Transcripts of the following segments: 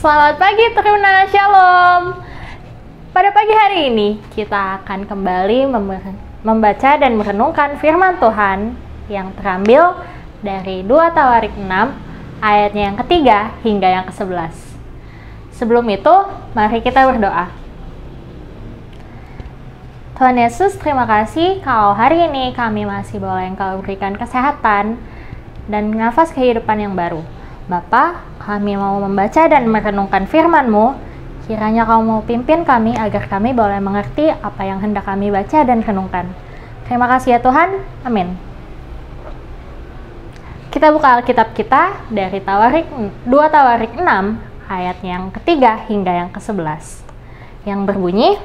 Selamat pagi Truna, Shalom. Pada pagi hari ini kita akan kembali membaca dan merenungkan firman Tuhan yang terambil dari 2 Tawarik 6 ayatnya yang ketiga hingga yang ke-11. Sebelum itu, mari kita berdoa. Tuhan Yesus, terima kasih kalau hari ini kami masih boleh Engkau berikan kesehatan dan nafas kehidupan yang baru. Bapa, kami mau membaca dan merenungkan firman-Mu. Kiranya Kau mau pimpin kami agar kami boleh mengerti apa yang hendak kami baca dan renungkan. Terima kasih ya Tuhan. Amin. Kita buka Alkitab kita dari 2 Tawarik 6 ayat yang ketiga hingga yang ke-11 yang berbunyi,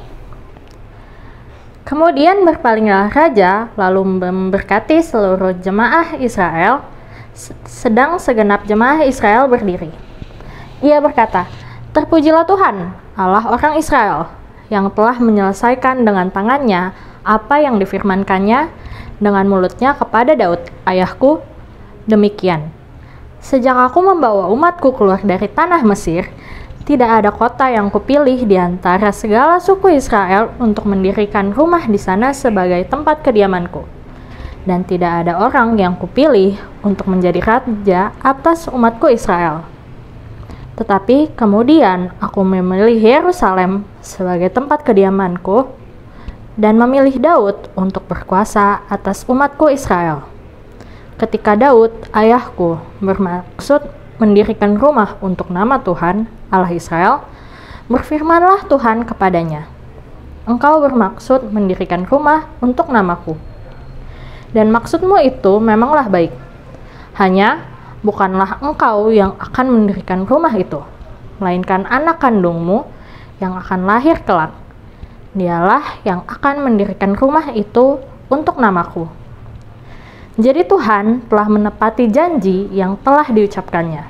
kemudian berpalinglah raja lalu memberkati seluruh jemaah Israel. Sedang segenap jemaah Israel berdiri. Ia berkata, terpujilah Tuhan, Allah orang Israel, yang telah menyelesaikan dengan tangannya apa yang difirmankannya dengan mulutnya kepada Daud, ayahku. Demikian, sejak aku membawa umatku keluar dari tanah Mesir, tidak ada kota yang kupilih di antara segala suku Israel untuk mendirikan rumah di sana sebagai tempat kediamanku. Dan tidak ada orang yang kupilih untuk menjadi raja atas umatku Israel. Tetapi kemudian aku memilih Yerusalem sebagai tempat kediamanku dan memilih Daud untuk berkuasa atas umatku Israel. Ketika Daud, ayahku, bermaksud mendirikan rumah untuk nama Tuhan, Allah Israel, berfirmanlah Tuhan kepadanya, engkau bermaksud mendirikan rumah untuk namaku. Dan maksudmu itu memanglah baik. Hanya bukanlah engkau yang akan mendirikan rumah itu, melainkan anak kandungmu yang akan lahir kelak. Dialah yang akan mendirikan rumah itu untuk namaku. Jadi Tuhan telah menepati janji yang telah diucapkannya.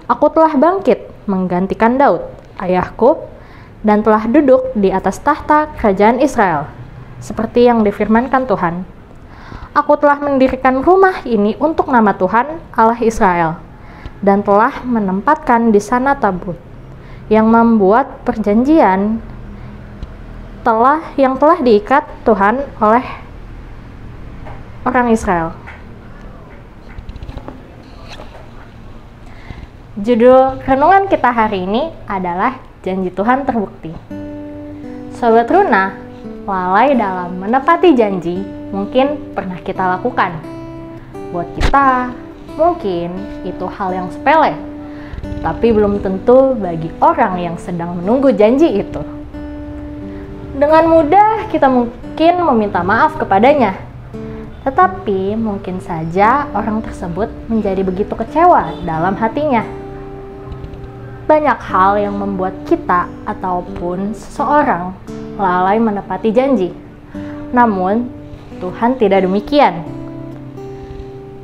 Aku telah bangkit menggantikan Daud, ayahku, dan telah duduk di atas tahta kerajaan Israel, seperti yang difirmankan Tuhan. Aku telah mendirikan rumah ini untuk nama Tuhan, Allah Israel, dan telah menempatkan di sana tabut, yang membuat perjanjian yang telah diikat Tuhan oleh orang Israel. Judul renungan kita hari ini adalah Janji Tuhan Terbukti. Sobat Runa, lalai dalam menepati janji mungkin pernah kita lakukan. Buat kita, mungkin itu hal yang sepele, tapi belum tentu bagi orang yang sedang menunggu janji itu. Dengan mudah kita mungkin meminta maaf kepadanya, tetapi mungkin saja orang tersebut menjadi begitu kecewa dalam hatinya. Banyak hal yang membuat kita ataupun seseorang lalai menepati janji. Namun, Tuhan tidak demikian.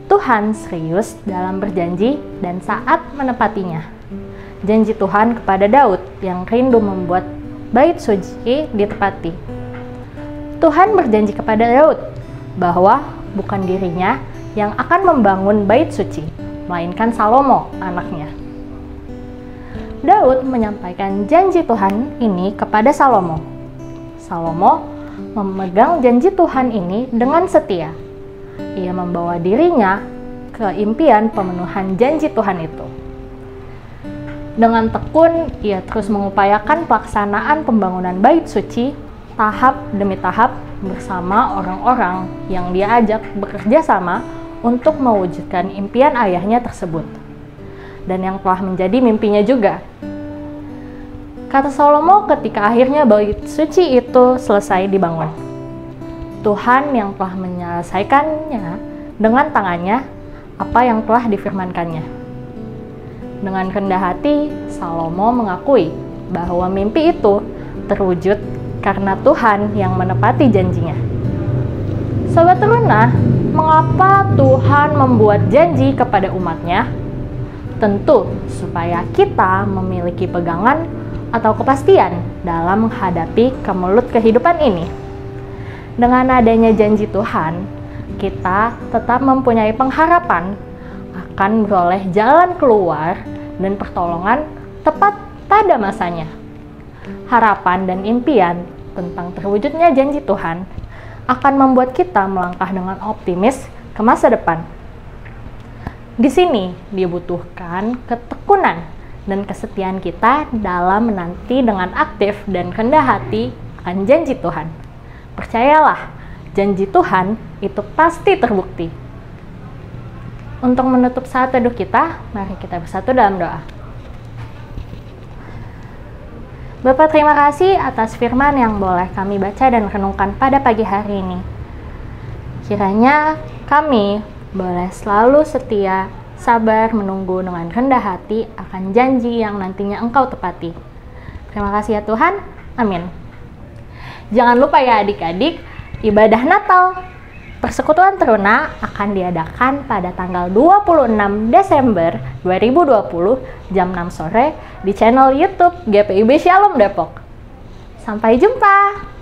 Tuhan serius dalam berjanji dan saat menepatinya. Janji Tuhan kepada Daud yang rindu membuat bait suci ditepati. Tuhan berjanji kepada Daud bahwa bukan dirinya yang akan membangun bait suci, melainkan Salomo, anaknya. Daud menyampaikan janji Tuhan ini kepada Salomo. Salomo memegang janji Tuhan ini dengan setia. Ia membawa dirinya ke impian pemenuhan janji Tuhan itu. Dengan tekun, ia terus mengupayakan pelaksanaan pembangunan bait suci tahap demi tahap bersama orang-orang yang dia ajak bekerja sama untuk mewujudkan impian ayahnya tersebut. Dan yang telah menjadi mimpinya juga. Kata Salomo ketika akhirnya bait suci itu selesai dibangun. Tuhan yang telah menyelesaikannya dengan tangannya apa yang telah difirmankannya. Dengan rendah hati, Salomo mengakui bahwa mimpi itu terwujud karena Tuhan yang menepati janjinya. Sobat Runa, mengapa Tuhan membuat janji kepada umatnya? Tentu supaya kita memiliki pegangan atau kepastian dalam menghadapi kemelut kehidupan ini. Dengan adanya janji Tuhan, kita tetap mempunyai pengharapan akan beroleh jalan keluar dan pertolongan tepat pada masanya. Harapan dan impian tentang terwujudnya janji Tuhan akan membuat kita melangkah dengan optimis ke masa depan. Di sini dibutuhkan ketekunan dan kesetiaan kita dalam menanti dengan aktif dan rendah hati akan janji Tuhan. Percayalah, janji Tuhan itu pasti terbukti. Untuk menutup saat teduh kita, mari kita bersatu dalam doa. Bapak, terima kasih atas firman yang boleh kami baca dan renungkan pada pagi hari ini. Kiranya kami boleh selalu setia, sabar menunggu dengan rendah hati akan janji yang nantinya Engkau tepati. Terima kasih ya Tuhan. Amin. Jangan lupa ya adik-adik, ibadah Natal Persekutuan Teruna akan diadakan pada tanggal 26 Desember 2020 jam 6 sore di channel YouTube GPIB Shalom Depok. Sampai jumpa!